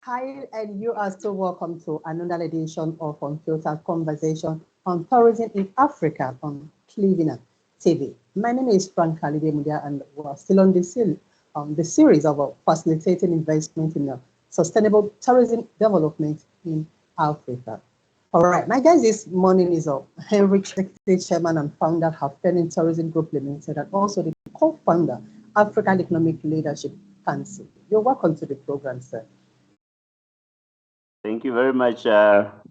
Hi, and you are still welcome to another edition of Unfiltered Conversation on Tourism in Africa on Cleveland TV. My name is Frank Halide Mudia, and we're still on the series of facilitating investment in sustainable tourism development in Africa. All right, my guest this morning is Heinrich, Executive Chairman and Founder, Hafeni Tourism Group Limited, and also the co-founder, African Economic Leadership Council. You're welcome to the program, sir. Thank you very much. Um,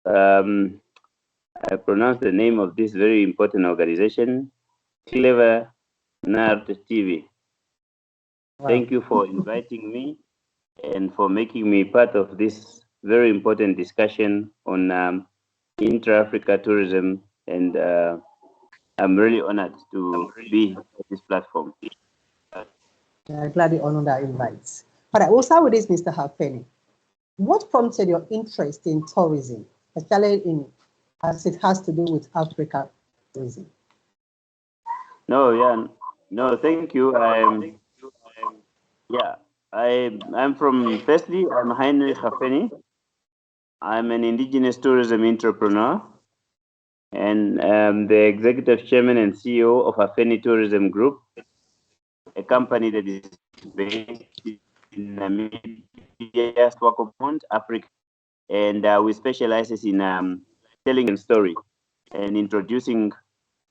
I pronounce the name of this very important organization, Clever Nerd TV. Wow. Thank you for inviting me and for making me part of this very important discussion on intra-Africa tourism. And I'm really honored to be at this platform. Yeah, gladly honor that invite. All right, we'll start with this, Mr. Hafeni. What prompted your interest in tourism, especially in as it has to do with Africa tourism? No, thank you. Yeah, I'm from, firstly, I'm Heinrich Hafeni. I'm an indigenous tourism entrepreneur and the executive chairman and CEO of Hafeni Tourism Group, a company that is based in Namibia, Swakopmund, Africa. And we specialize in telling a story and introducing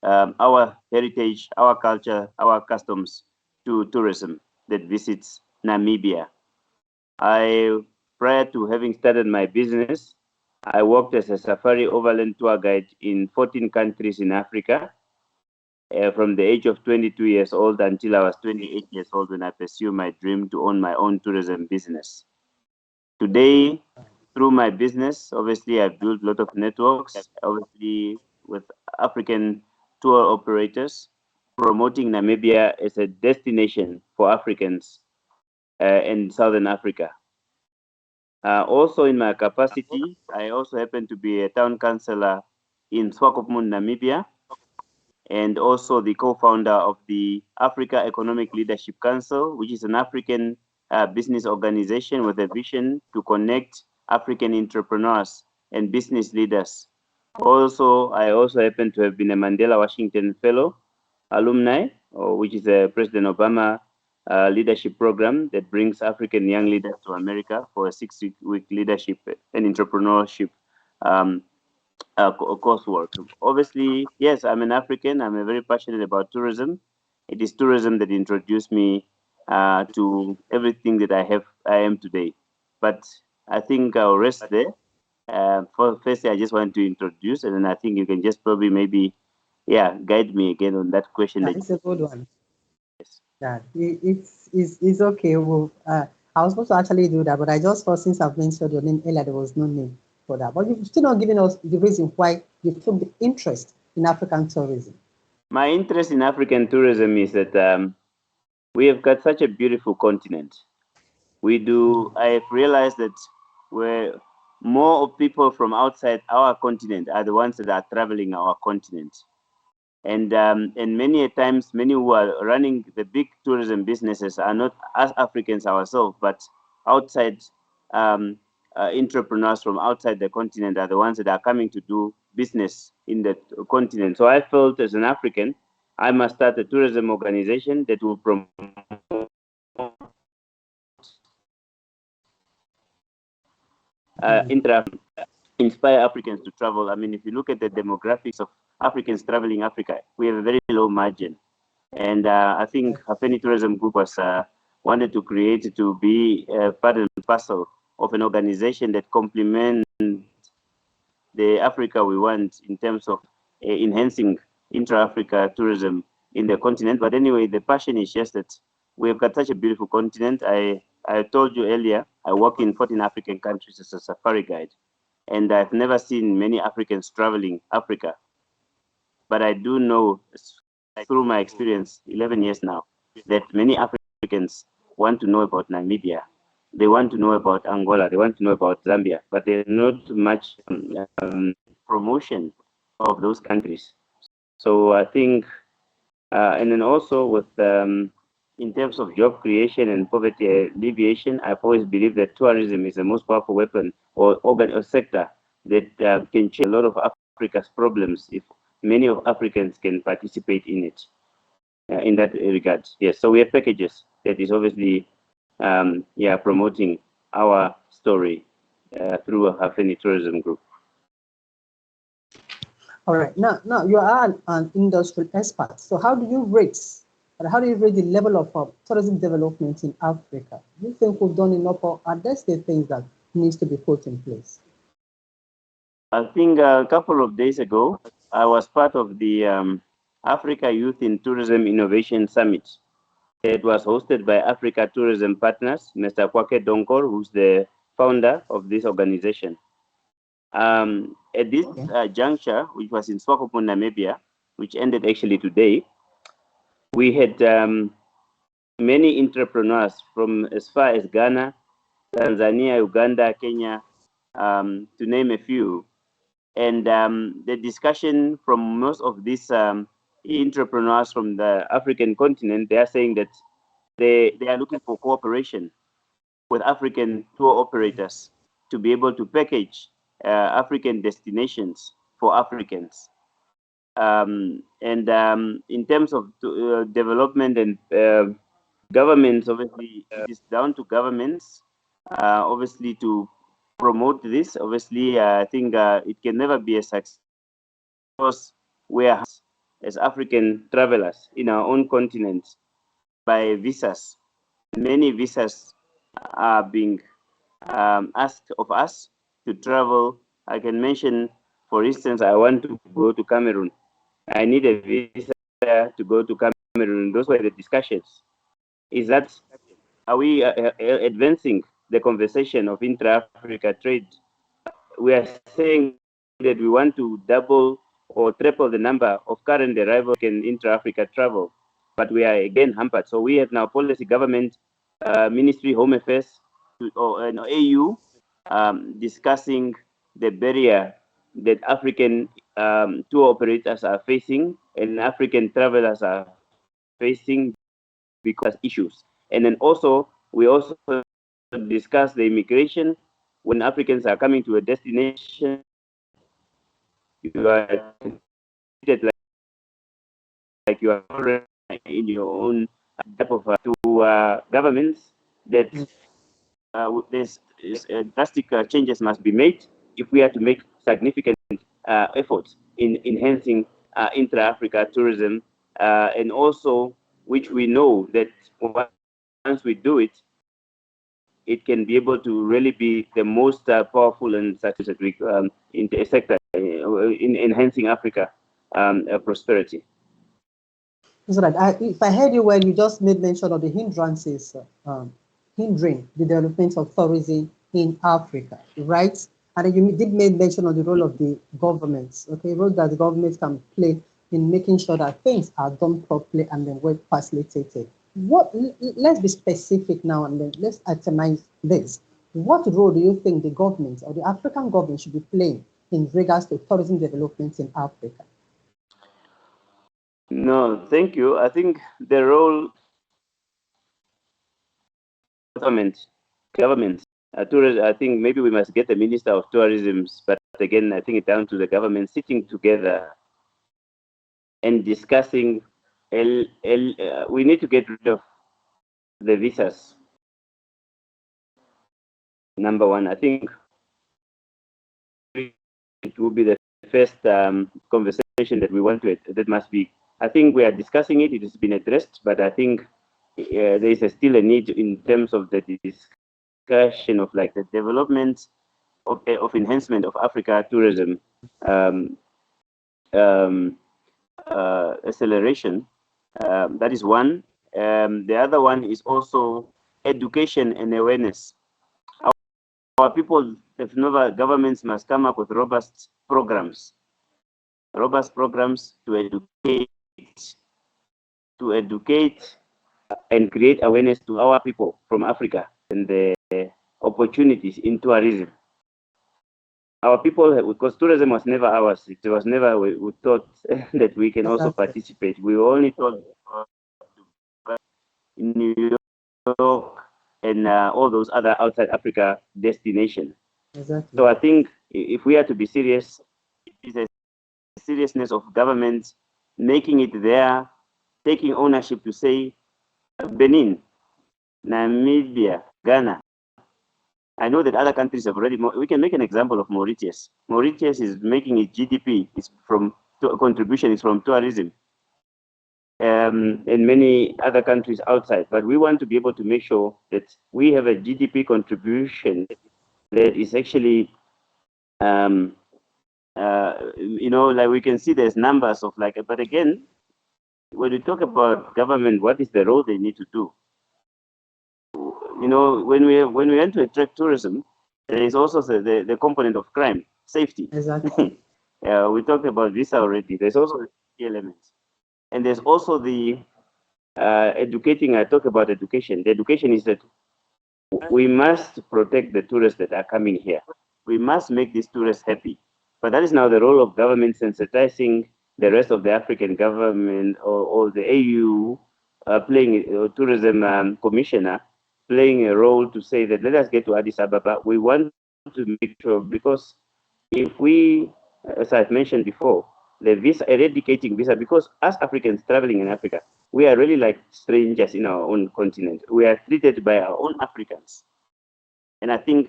our heritage, our culture, our customs to tourism that visits Namibia. Prior to having started my business, I worked as a safari overland tour guide in 14 countries in Africa, from the age of 22 years old until I was 28 years old when I pursued my dream to own my own tourism business. Today, through my business, obviously, I've built a lot of networks, obviously, with African tour operators, promoting Namibia as a destination for Africans in Southern Africa. Also, in my capacity, I also happen to be a town councillor in Swakopmund, Namibia, and also the co-founder of the Africa Economic Leadership Council, which is an African business organization with a vision to connect African entrepreneurs and business leaders. I also happen to have been a Mandela Washington Fellow alumni, which is a President Obama leadership program that brings African young leaders to America for a 6-week leadership and entrepreneurship um, coursework. Obviously, yes, I'm an African. I'm very passionate about tourism. It is tourism that introduced me to everything that I am today. But I think I'll rest there. Firstly, I just want to introduce, and then I think you can just probably maybe, yeah, guide me again on that question. Yeah, That it's a good one. yes. Yeah, it's okay. Well, I was supposed to actually do that, but I just thought since I've mentioned your name earlier, there was no name for that. But you've still not given us the reason why you took the interest in African tourism. My interest in African tourism is that we have got such a beautiful continent. We do. I've realized that where more of people from outside our continent are the ones that are traveling our continent, and many a times, many who are running the big tourism businesses are not as Africans ourselves, but outside um, entrepreneurs from outside the continent are the ones that are coming to do business in the continent. So I felt as an African, I must start a tourism organization that will promote inspire Africans to travel. I mean, if you look at the demographics of Africans traveling Africa, we have a very low margin. And I think Hafeni Tourism Group was wanted to create to be part and parcel of an organization that complements the Africa we want in terms of enhancing intra-Africa tourism in the continent. But anyway, the passion is just that we've got such a beautiful continent. I told you earlier, I work in 14 African countries as a safari guide, and I've never seen many Africans traveling Africa. But I do know through my experience, 11 years now, that many Africans want to know about Namibia. They want to know about Angola. They want to know about Zambia, but there's not much promotion of those countries. So I think, and then also with in terms of job creation and poverty alleviation, I've always believed that tourism is the most powerful weapon or organ or sector that can change a lot of Africa's problems if many of Africans can participate in it. In that regard, yes. So we have packages that is obviously, yeah, promoting our story through a Hafeni Tourism Group. All right. Now you are an industrial expert. So how do you rate the level of tourism development in Africa? Do you think we've done enough, or are there still things that needs to be put in place? I think a couple of days ago, I was part of the Africa Youth in Tourism Innovation Summit. It was hosted by Africa Tourism Partners, Mr. Kwake Donkor, who's the founder of this organization. At this juncture, which was in Swakopmund, Namibia, which ended actually today, we had many entrepreneurs from as far as Ghana, Tanzania, Uganda, Kenya, to name a few. And the discussion from most of these entrepreneurs from the African continent, they are saying that they are looking for cooperation with African tour operators to be able to package African destinations for Africans. And in terms of development and governments, obviously, it is down to governments, obviously, to promote this. Obviously, I think it can never be a success because we are, as African travelers in our own continent, by visas. Many visas are being asked of us to travel. I can mention, for instance, I want to go to Cameroon. I need a visa to go to Cameroon. Those were the discussions. Is that, are we advancing the conversation of intra-Africa trade? We are saying that we want to double or triple the number of current arrivals in intra-Africa travel, but we are again hampered. So we have now policy, government, ministry, home affairs, or an AU discussing the barrier that African tour operators are facing and African travelers are facing because issues. And then also, we also discuss the immigration. When Africans are coming to a destination, you are treated like you are already in your own type of governments that there's drastic changes must be made if we are to make significant efforts in enhancing intra-Africa tourism, and also which we know that once we do it, it can be able to really be the most powerful and successful in the sector in enhancing Africa prosperity. So that if I heard you well, you just made mention of the hindrances hindering the development of tourism in Africa, right? And then you did make mention of the role of the governments, okay, role that the governments can play in making sure that things are done properly and then well facilitated. Let's be specific now and then let's itemize this. What role do you think the government or the African government should be playing in regards to tourism development in Africa? No, thank you. I think the role government, tourism, I think maybe we must get a minister of tourism, but again, I think it's down to the government sitting together and discussing. We need to get rid of the visas. Number one, I think it will be the first conversation that we want to. That must be. I think we are discussing it. It has been addressed, but I think there is still a need in terms of the discussion of like the development of enhancement of Africa tourism acceleration. That is one. The other one is also education and awareness. Our people, if never, governments must come up with robust programs to educate and create awareness to our people from Africa and the opportunities in tourism. Our people, because tourism was never ours, it was never, we thought that we can also participate. We were only told in New York, and all those other outside Africa destinations. Exactly. So I think if we are to be serious, it is a seriousness of governments making it there, taking ownership to say Benin, Namibia, Ghana. I know that other countries have already. We can make an example of Mauritius. Mauritius is making its GDP is from contribution is from tourism, and many other countries outside. But we want to be able to make sure that we have a GDP contribution that is actually, like we can see there's numbers of like. But again, when we talk about government, what is the role they need to do? When we want to attract tourism, there is also the component of crime, safety. Exactly. We talked about this already. There's also the elements, and there's also the educating. I talk about education. The education is that we must protect the tourists that are coming here. We must make these tourists happy. But that is now the role of government sensitizing the rest of the African government or the AU playing tourism commissioner playing a role to say that let us get to Addis Ababa. We want to make sure because if we, as I've mentioned before, the visa eradicating visa because as Africans traveling in Africa, we are really like strangers in our own continent. We are treated by our own Africans. And I think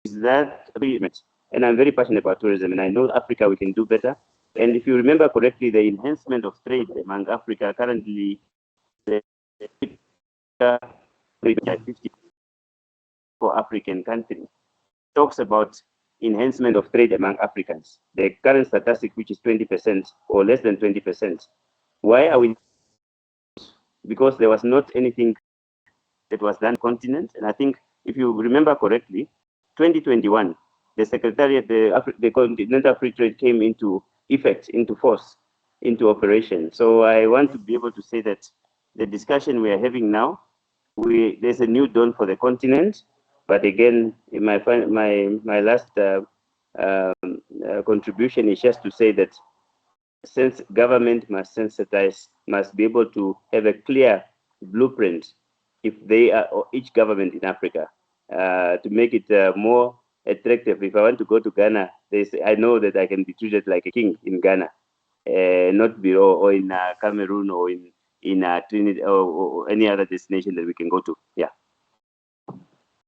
is that agreement. And I'm very passionate about tourism, and I know Africa we can do better. And if you remember correctly, the enhancement of trade among Africa currently, the 50 for African countries talks about enhancement of trade among Africans. The current statistic, which is 20% or less than 20%. Why are we? Because there was not anything that was done continent. And I think if you remember correctly, 2021, the Secretariat, the Continental Free Trade came into effect, into force, into operation. So I want to be able to say that the discussion we are having now, there's a new dawn for the continent. But again, in my last contribution is just to say that since government must sensitize, must be able to have a clear blueprint if they are, or each government in Africa, to make it more attractive. If I want to go to Ghana, I know that I can be treated like a king in Ghana, not below or in Cameroon or in Trinidad or any other destination that we can go to. Yeah.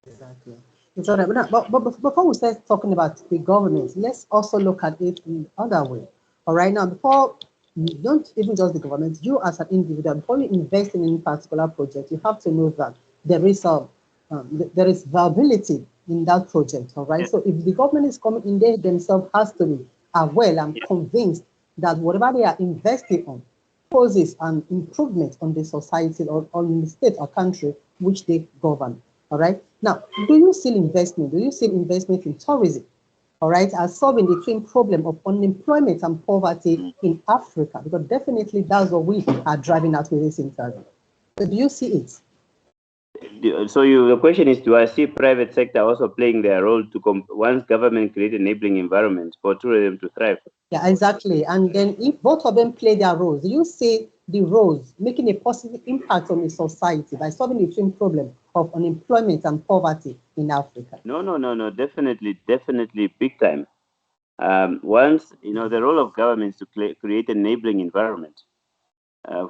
Exactly. It's all right. But before we start talking about the government, let's also look at it in the other way. All right. Now, before you don't even just the government, you as an individual, before you invest in any particular project, you have to know that there is viability in that project. All right. Yes. So if the government is coming in there themselves has to be aware and convinced that whatever they are investing on poses an improvement on the society or on the state or country which they govern. All right. Now, do you see investment? Do you see investment in tourism? All right, as solving the twin problem of unemployment and poverty in Africa? Because definitely that's what we are driving at with this interview. So do you see it? So the question is, do I see private sector also playing their role to once government create enabling environment for tourism to thrive? Yeah, exactly. And then if both of them play their roles, do you see the roles making a positive impact on the society by solving the twin problem of unemployment and poverty in Africa? No. Definitely, big time. Once the role of government is to create an enabling environment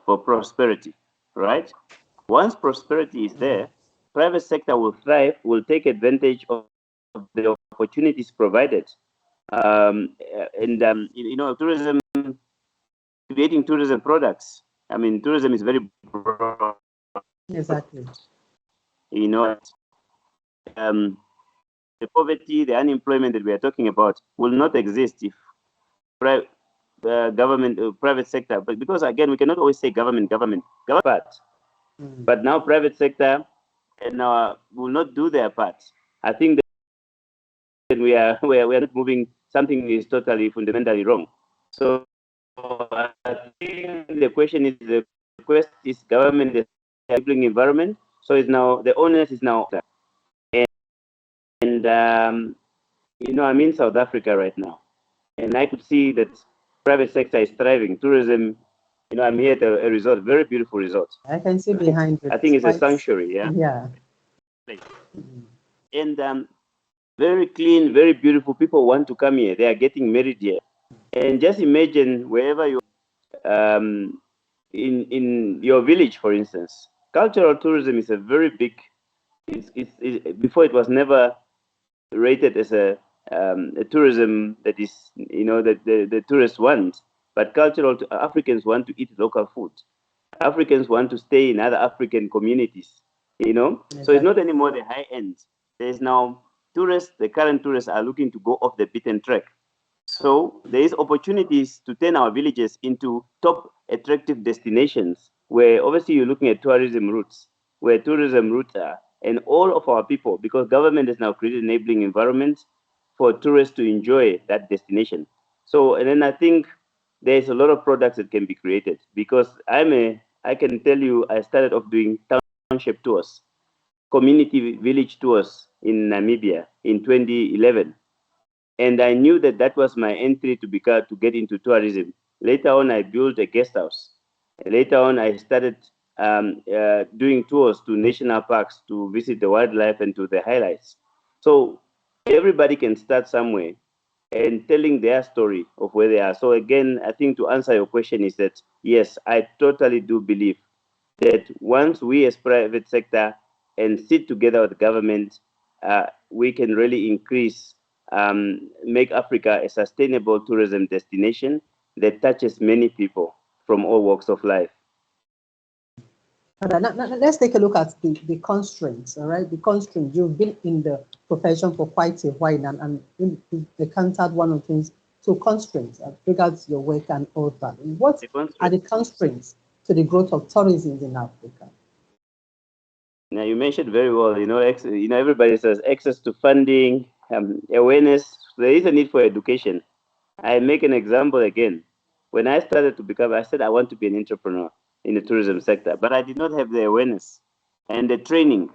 for prosperity, right? Once prosperity is there, private sector will thrive, will take advantage of the opportunities provided. And tourism, creating tourism products. I mean, tourism is very broad. Exactly. You know, um, the poverty, the unemployment that we are talking about will not exist if government, private sector. But because again, we cannot always say government part. But now private sector and will not do their part. I think that we are not moving. Something is totally fundamentally wrong. So I think the question is the request is government is enabling environment. So it's now the onus is now, and I'm in South Africa right now, and I could see that private sector is thriving. Tourism I'm here at a resort, very beautiful resort. I can see behind it. I think it's a sanctuary, yeah. Yeah. And very clean, very beautiful. People want to come here. They are getting married here. And just imagine wherever you in your village, for instance, cultural tourism is a very big. Before it was never rated as a tourism that is, that the tourists want. But Africans want to eat local food. Africans want to stay in other African communities. So it's not anymore the high end. There's now tourists, the current tourists are looking to go off the beaten track. So there is opportunities to turn our villages into top attractive destinations where obviously you're looking at tourism routes, where tourism routes are, and all of our people, because government has now created enabling environments for tourists to enjoy that destination. So, and then I think there's a lot of products that can be created because I can tell you, I started off doing township tours, community village tours in Namibia in 2011, and I knew that that was my entry to get into tourism. Later on, I built a guest house. Later on, I started doing tours to national parks to visit the wildlife and to the highlights. So everybody can start somewhere and telling their story of where they are. So again, I think to answer your question is that yes, I totally do believe that once we as private sector and sit together with the government, we can really make Africa a sustainable tourism destination that touches many people from all walks of life. All right, now let's take a look at the constraints, all right? The constraints. You've been in the profession for quite a while and you encountered one of things. So constraints as regards your work and all that. What are the constraints to the growth of tourism in Africa? Now you mentioned very well. Everybody says access to funding, awareness. There is a need for education. I make an example again. When I started I said I want to be an entrepreneur in the tourism sector, but I did not have the awareness and the training.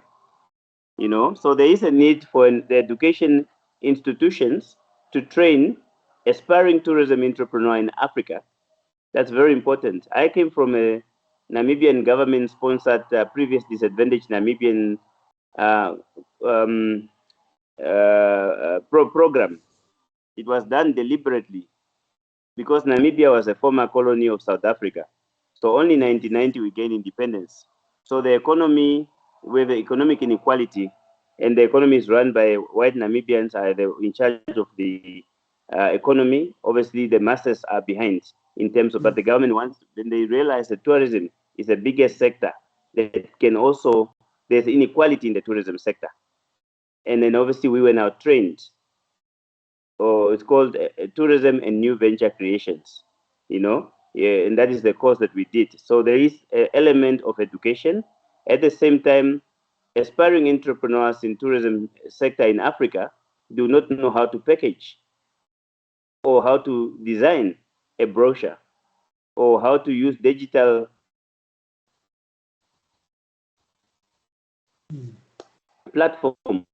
So there is a need for the education institutions to train aspiring tourism entrepreneur in Africa. That's very important. I came from a Namibian government-sponsored previous disadvantaged Namibian uh, um, program. It was done deliberately because Namibia was a former colony of South Africa. So only 1990 we gained independence. So the economy, with the economic inequality, and the economy is run by white Namibians are in charge of the economy. Obviously, the masses are behind in terms of, but the government wants, when they realize that tourism is the biggest sector that can also, there's inequality in the tourism sector. And then obviously we were now trained, or it's called tourism and new venture creations. Yeah, and that is the course that we did. So there is an element of education. At the same time, aspiring entrepreneurs in tourism sector in Africa do not know how to package or how to design a brochure or how to use digital platform.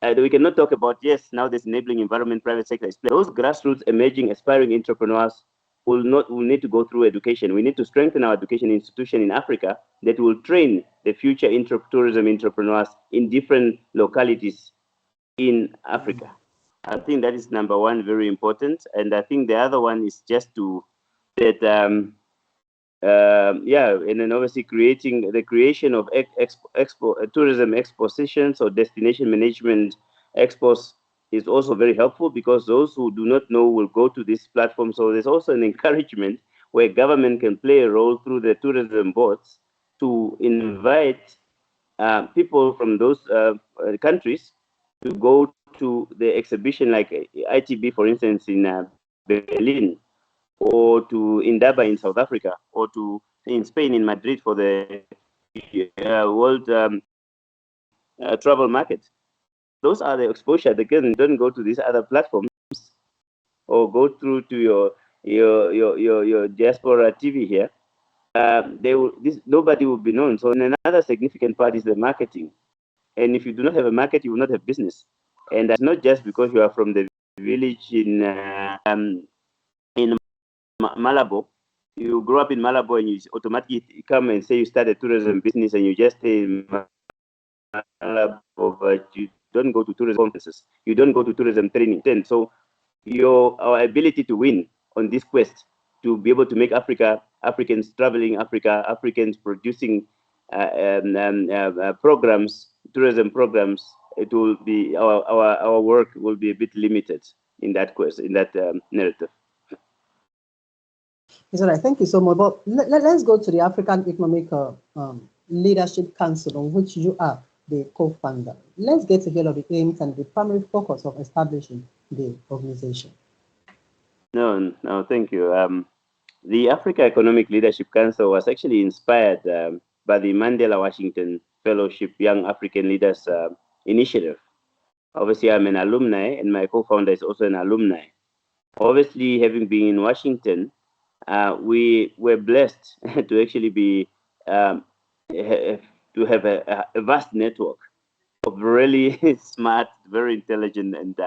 We cannot talk about, yes, now this enabling environment, private sector. Those grassroots emerging aspiring entrepreneurs will need to go through education. We need to strengthen our education institution in Africa that will train the future tourism entrepreneurs in different localities in Africa. I think that is number one, very important. And I think the other one is just that and then obviously creating the creation of tourism expositions or destination management expos is also very helpful because those who do not know will go to this platform. So there's also an encouragement where government can play a role through the tourism boards to invite people from those countries to go to the exhibition like ITB, for instance, in Berlin, or to Indaba in South Africa, or to in Spain in Madrid for the world travel market. Those are the exposure. They don't go to these other platforms or go through to your diaspora TV here. Nobody will be known. So another significant part is the marketing. And if you do not have a market, you will not have business. And that's not just because you are from the village in Malabo. You grow up in Malabo and you automatically come and say you start a tourism business and you just stay in Malabo, but you don't go to tourism conferences. You don't go to tourism training. And so our ability to win on this quest to be able to make Africans traveling Africa, Africans producing programs, tourism programs, it will be our work will be a bit limited in that quest, in that narrative. It's all right. Thank you so much. But let's go to the African Economic Leadership Council, on which you are the co-founder. Let's get to hear of the aims and the primary focus of establishing the organization. No, thank you. The Africa Economic Leadership Council was actually inspired by the Mandela Washington Fellowship Young African Leaders Initiative. Obviously, I'm an alumni, and my co-founder is also an alumni. Obviously, having been in Washington, we were blessed to actually be to have a vast network of really smart, very intelligent, and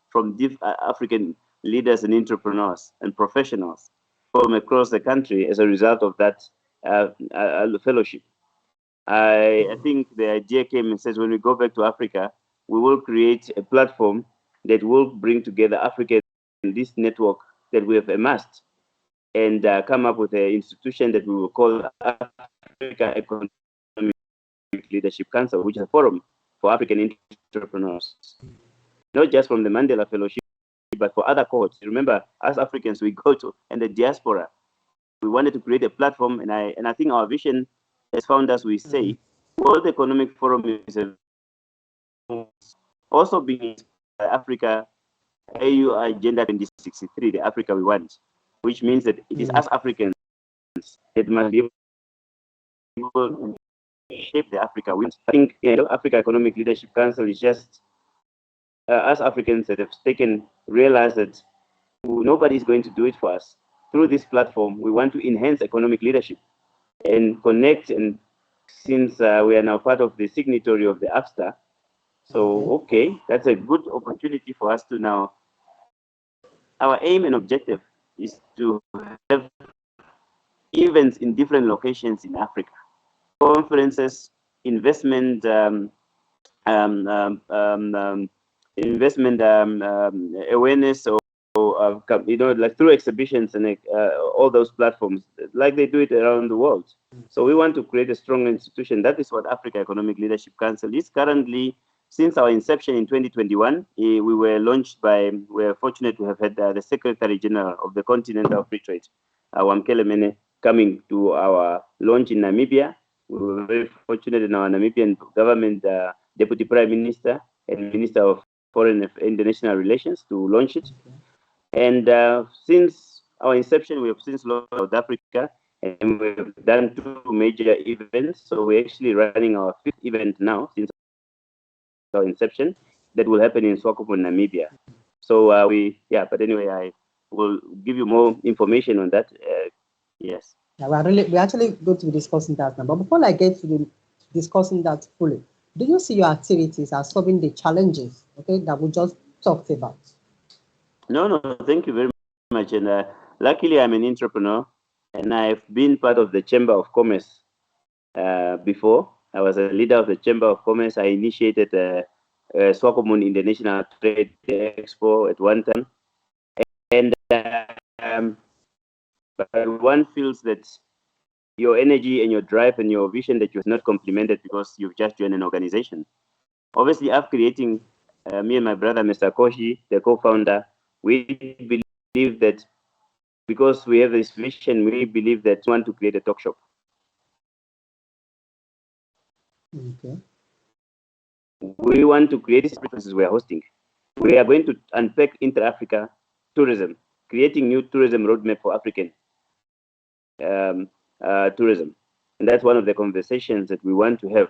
from deep African leaders and entrepreneurs and professionals from across the country as a result of that fellowship. I think the idea came and says when we go back to Africa, we will create a platform that will bring together Africa in this network that we have amassed and come up with an institution that we will call Africa Economic Leadership Council, which is a forum for African entrepreneurs, not just from the Mandela Fellowship, but for other cohorts. Remember, as Africans, we go to, and the diaspora, we wanted to create a platform, and I think our vision as founders, we say, World Economic Forum is also being Africa AU Agenda 2063, the Africa we want, which means that it is us Africans that must be able to shape the Africa we want. I think Africa Economic Leadership Council is just us Africans that have realized that nobody is going to do it for us. Through this platform, we want to enhance economic leadership and connect. And since we are now part of the signatory of the AFSTA, so okay, that's a good opportunity for us to now. Our aim and objective is to have events in different locations in Africa, conferences, investment, investment awareness, or like through exhibitions and all those platforms, like they do it around the world. So we want to create a strong institution. That is what Africa Economic Leadership Council is currently. Since our inception in 2021, we're fortunate to have had the Secretary General of the Continental Free Trade, Wamkele Mene, coming to our launch in Namibia. We were very fortunate in our Namibian government, Deputy Prime Minister and Minister of Foreign and International Relations to launch it. And since our inception, we have since launched South Africa, and we've done 2 major events. So we're actually running our 5th event now since our inception that will happen in Swakopmund, Namibia. So but anyway, I will give you more information on that. Yes. Yeah, we're actually going to be discussing that now. But before I get to discussing that fully, do you see your activities as solving the challenges, that we just talked about? No, thank you very much. And luckily, I'm an entrepreneur, and I've been part of the Chamber of Commerce before. I was a leader of the Chamber of Commerce. I initiated Swakopmund International Trade Expo at one time. And but one feels that your energy and your drive and your vision that you're not complemented because you've just joined an organization. Obviously, after creating, me and my brother, Mr. Koshi, the co-founder, we believe that because we have this vision, we believe that we want to create a talk shop. Okay. We want to create these conferences we are hosting. We are going to unpack inter-Africa tourism, creating new tourism roadmap for African tourism. And that's one of the conversations that we want to have.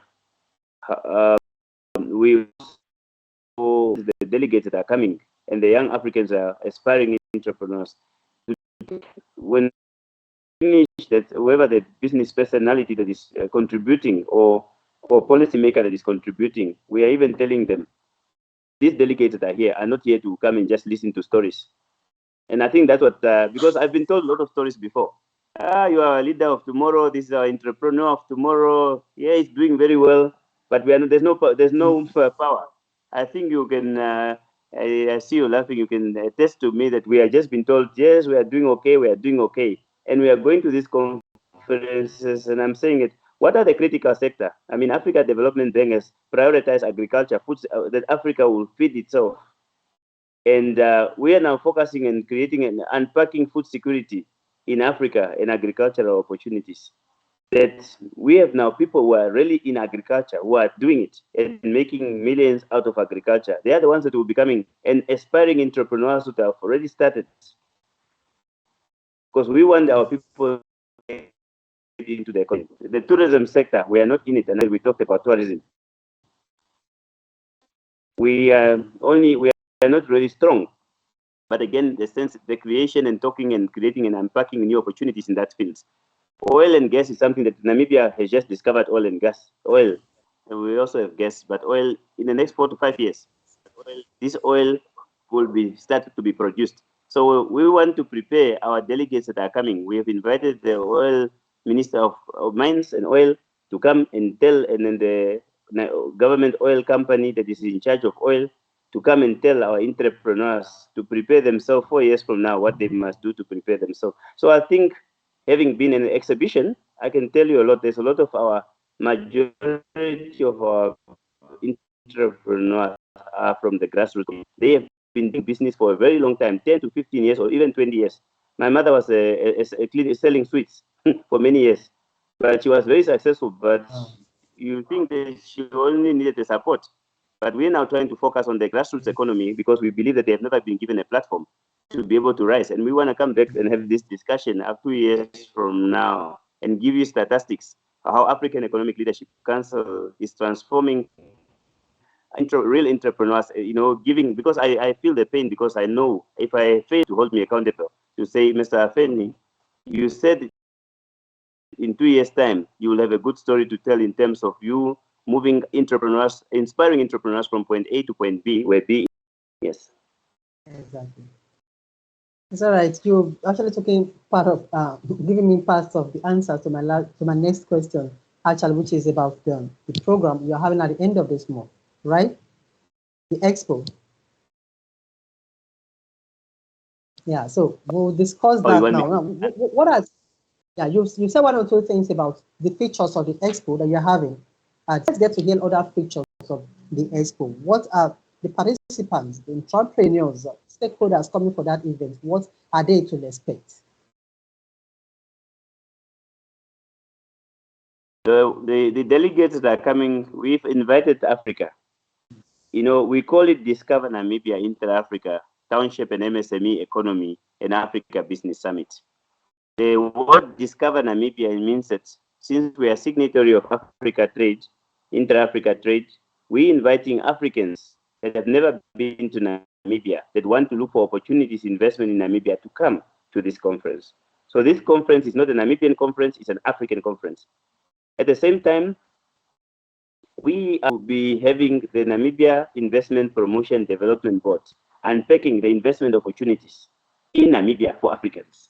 The delegates that are coming, and the young Africans are aspiring entrepreneurs. When that whoever the business personality that is contributing or policymaker that is contributing, we are even telling them these delegates that are here are not here to come and just listen to stories. And I think that's what, because I've been told a lot of stories before. You are a leader of tomorrow. This is our entrepreneur of tomorrow. Yeah, he's doing very well, but there's no power. I think you can. I see you laughing. You can attest to me that we have just been told, yes, we are doing okay. We are doing okay, and we are going to these conferences. And I'm saying it. What are the critical sector? I mean, Africa Development Bank has prioritized agriculture, foods that Africa will feed itself. And we are now focusing on creating and unpacking food security in Africa and agricultural opportunities. That we have now people who are really in agriculture, who are doing it and making millions out of agriculture. They are the ones that will be becoming and aspiring entrepreneurs who have already started. Because we want our people into the economy. The tourism sector, we are not in it, and we talked about tourism. We are not really strong. But again, the creation and talking and creating and unpacking new opportunities in that field. Oil and gas is something that Namibia has just discovered. Oil and gas, oil, and we also have gas. But oil, in the next 4 to 5 years, this oil will be started to be produced. So we want to prepare our delegates that are coming. We have invited the oil minister of mines and oil to come and tell, and then the government oil company that is in charge of oil to come and tell our entrepreneurs to prepare themselves 4 years from now what they must do to prepare themselves. So I think, having been in an exhibition, I can tell you a lot. There's a lot of our majority of our entrepreneurs are from the grassroots. They have been doing business for a very long time, 10 to 15 years or even 20 years. My mother was selling sweets for many years, but she was very successful. But you think that she only needed the support. But we're now trying to focus on the grassroots economy because we believe that they have never been given a platform to be able to rise. And we want to come back and have this discussion 2 years from now and give you statistics how African Economic Leadership Council is transforming real entrepreneurs, giving, because I feel the pain, because I know if I fail to hold me accountable, to say, Mr. Hafeni, you said in 2 years' time, you will have a good story to tell in terms of you moving entrepreneurs, inspiring entrepreneurs from point A to point B, where B is. Yes. Exactly. It's all right. You actually taking part of giving me parts of the answer to my next question, actually, which is about the program you're having at the end of this month, right? The expo. Yeah. So we'll discuss that now. Now, what are you said one or two things about the features of the expo that you're having. Let's get to hear other features of the expo. What are the participants, the entrepreneurs, stakeholders coming for that event? What are they to expect? The delegates that are coming, we've invited Africa. We call it Discover Namibia Inter-Africa Township and MSME Economy and Africa Business Summit. The word Discover Namibia means that since we are signatory of Africa Trade, Inter-Africa Trade, we're inviting Africans that have never been to Namibia, that want to look for opportunities, investment in Namibia, to come to this conference. So this conference is not a Namibian conference, it's an African conference. At the same time, we will be having the Namibia Investment Promotion Development Board unpacking the investment opportunities in Namibia for Africans.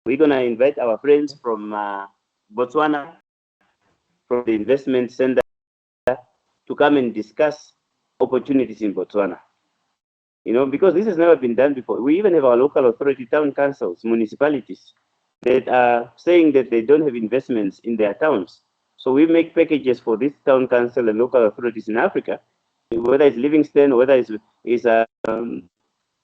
We're going to invite our friends from Botswana, from the investment center, to come and discuss opportunities in Botswana. Because this has never been done before. We even have our local authority, town councils, municipalities that are saying that they don't have investments in their towns. So we make packages for this town council and local authorities in Africa, whether it's Livingston or whether it's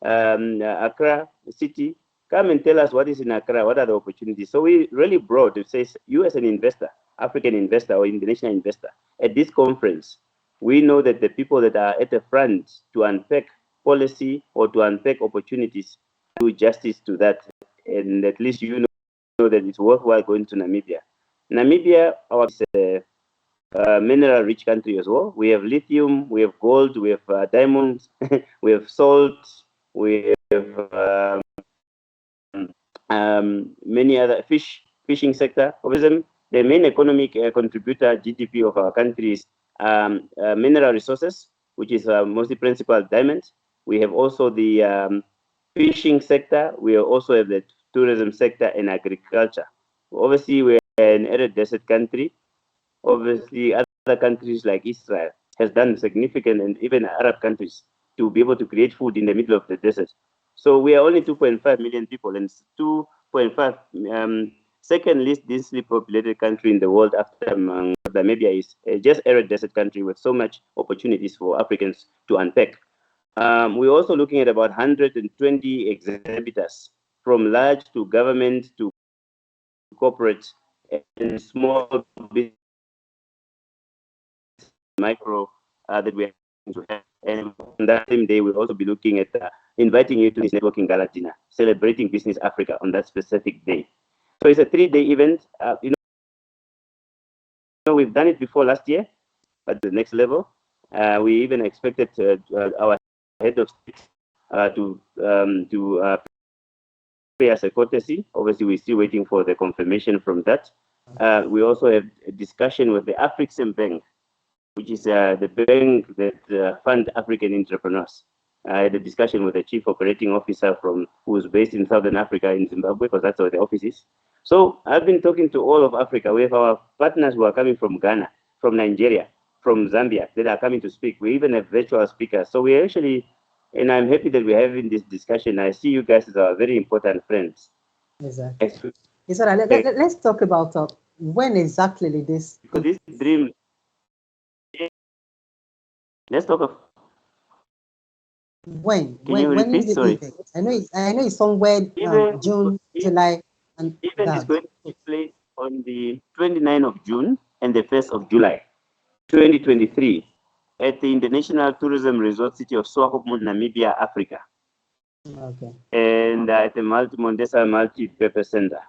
Accra city. Come and tell us what is in Accra, what are the opportunities. So we really broad. It says you as an investor, African investor or international investor, at this conference, we know that the people that are at the front to unpack policy or to unpack opportunities do justice to that, and at least know that it's worthwhile going to Namibia. Namibia, our mineral-rich country as well. We have lithium, we have gold, we have diamonds, we have salt, we have many other fishing sector. Obviously, the main economic contributor GDP of our country is mineral resources, which is mostly principal diamonds. We have also the fishing sector. We also have the tourism sector and agriculture. Obviously, we're an arid desert country. Obviously, other countries like Israel has done significant, and even Arab countries, to be able to create food in the middle of the desert. So we are only 2.5 million people, and 2.5 second least densely populated country in the world after Namibia is just arid desert country with so much opportunities for Africans to unpack. We're also looking at about 120 exhibitors, from large to government to corporate and small business micro that we are to have. And on that same day, we'll also be looking at inviting you to this networking gala dinner, celebrating Business Africa on that specific day. So it's a 3-day event. We've done it before last year, at the next level. We even expected our head of state to pay us a courtesy. Obviously, we're still waiting for the confirmation from that. We also have a discussion with the African Bank, which is the bank that fund African entrepreneurs. I had a discussion with the chief operating officer who's based in Southern Africa in Zimbabwe, because that's where the office is. So I've been talking to all of Africa. We have our partners who are coming from Ghana, from Nigeria, from Zambia, that are coming to speak. We even have virtual speakers. So we actually, and I'm happy that we're having this discussion. I see you guys as our very important friends. Exactly. Yes, let's talk about when exactly this. Because this dream. Let's talk of. When? Can you When is repeat? the Sorry. event? I know it's somewhere June, July, and event that. is going to take place on the 29th of June and the 1st of July, 2023, at the International Tourism Resort City of Swakopmund, Namibia, Africa. Okay. And at the Mondesa Multi-Purpose Center.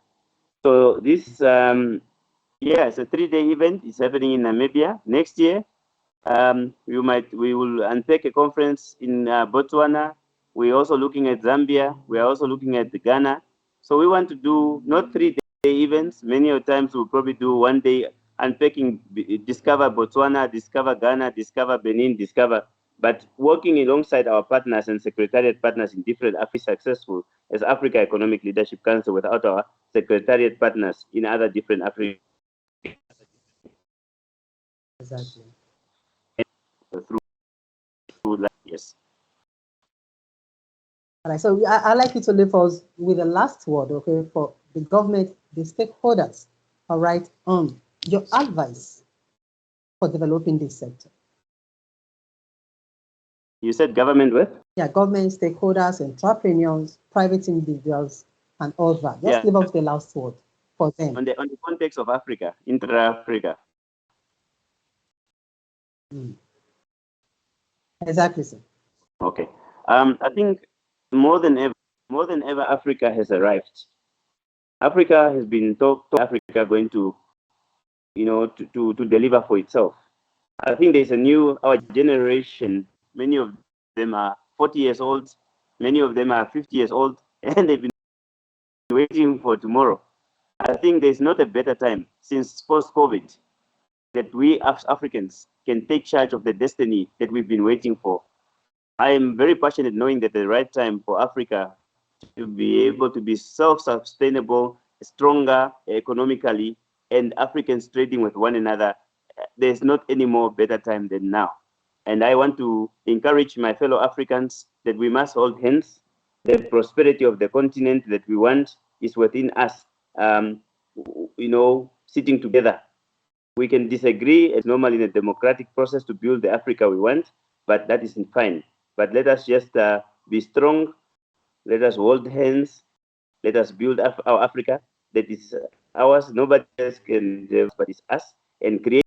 So this, it's a 3-day event. It's happening in Namibia. Next year, we will unpack a conference in Botswana. We're also looking at Zambia. We are also looking at Ghana. So we want to do not 3-day events. Many of times we'll probably do 1 day unpacking, discover Botswana, discover Ghana, discover Benin, but working alongside our partners and secretariat partners in different Africa successful as Africa Economic Leadership Council without our secretariat partners in other different Africa. Exactly. Yes. All right. So I'd like you to leave us with the last word, okay, for the government, the stakeholders, all right, your advice for developing this sector. You said government with? Yeah, government, stakeholders, entrepreneurs, private individuals, and all that. Just leave us the last word for them. On the context of Africa, intra-Africa. Exactly, sir. Okay. I think more than ever, Africa has arrived. Africa has been taught Africa going to, to deliver for itself. I think there's our generation, many of them are 40 years old, many of them are 50 years old, and they've been waiting for tomorrow. I think there's not a better time since post-COVID that we as Africans can take charge of the destiny that we've been waiting for. I am very passionate knowing that the right time for Africa to be able to be self-sustainable, stronger economically, and Africans trading with one another, there's not any more better time than now. And I want to encourage my fellow Africans that we must hold hands. The prosperity of the continent that we want is within us, sitting together. We can disagree as normal in a democratic process to build the Africa we want, but that isn't fine. But let us just be strong. Let us hold hands. Let us build our Africa that is ours. Nobody else can do it, but it's us, and create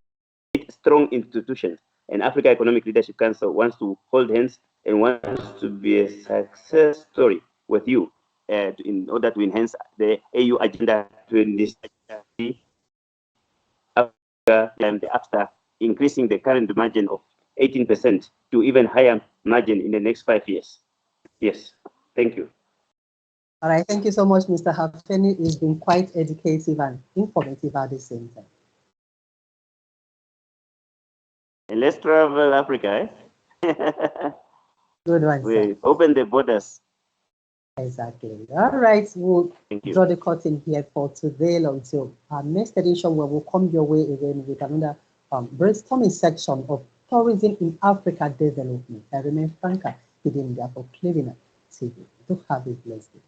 strong institutions. And Africa Economic Leadership Council wants to hold hands and wants to be a success story with you in order to enhance the AU Agenda 2030 and the after increasing the current margin of 18% to even higher margin in the next 5 years. Yes, thank you. All right, thank you so much, Mr. Hafeni. It's been quite educative and informative at the same time. And let's travel Africa, eh? Good one, sir. We open the borders. Exactly. All right, we'll Thank you. draw the curtain here for today until our next edition, where we'll come your way again with another brainstorming section of tourism in Africa development. I remain Franca, hidden there for Cleveland TV. Do have a blessed day.